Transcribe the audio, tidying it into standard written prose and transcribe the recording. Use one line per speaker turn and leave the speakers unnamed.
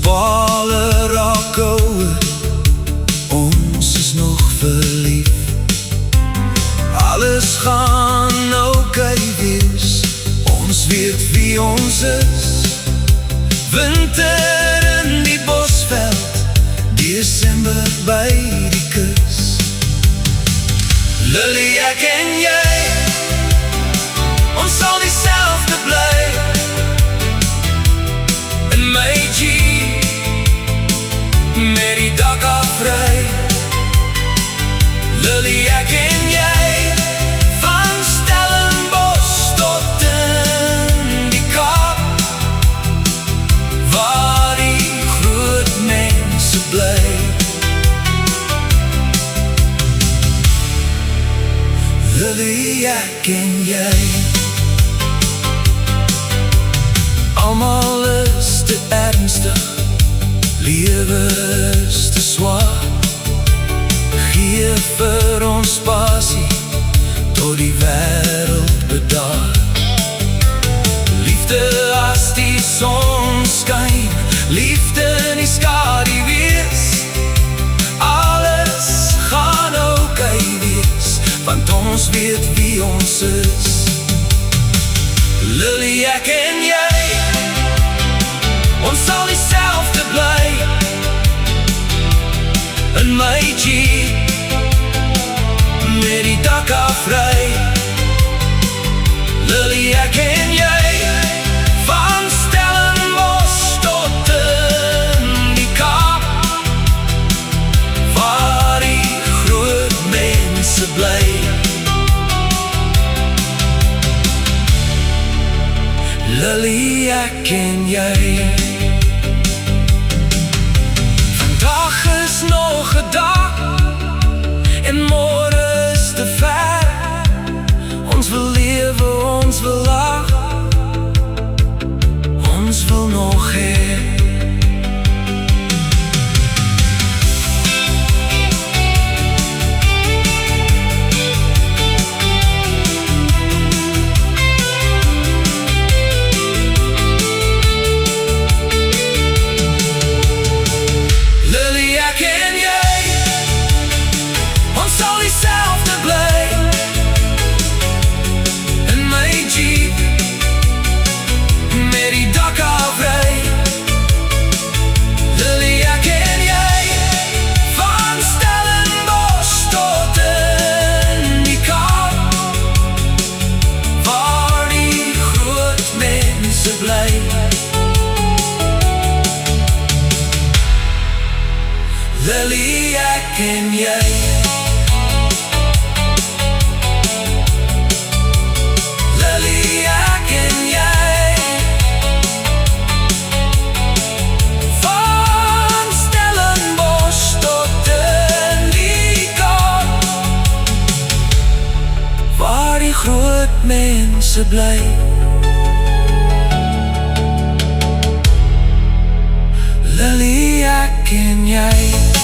bale raak ouer, ons is nog verlief. Alles gaan oukei wees, ons weet wie ons is. Winter in die bosveld, Desember by die kus. Lily, ek en jy, ons sal dieselfde bly. In my Jeep, met die dak afry. Lily, ek en jy, van Stellenbosch tot in die Kaap, waar die groot mense bly. Lily, ek en jy, almal is te ernstig, lewe is te swaar. Gee vir ons passie, tot die wêreld bedaar. Liefde as die son skyn, liefde nie skadu wees. Alles gaan oukei wees, want ons weet wie ons is. Lily, ek en jy, ons sal dieselfde bly. In my Jeep, met die dak afry. Lily, ek en jy, van Stellenbosch tot in die Kaap, waar die groot mense bly. Lily, ek en jy, vandag is nog 'n dag, en môre is te ver. Ons wil lewe, ons wil lag, ons wil nog hê. Lily, ek en jy, Lily, ek en jy, van Stellenbosch tot in die Kaap, waar die groot mense bly. Lily, ek en jy.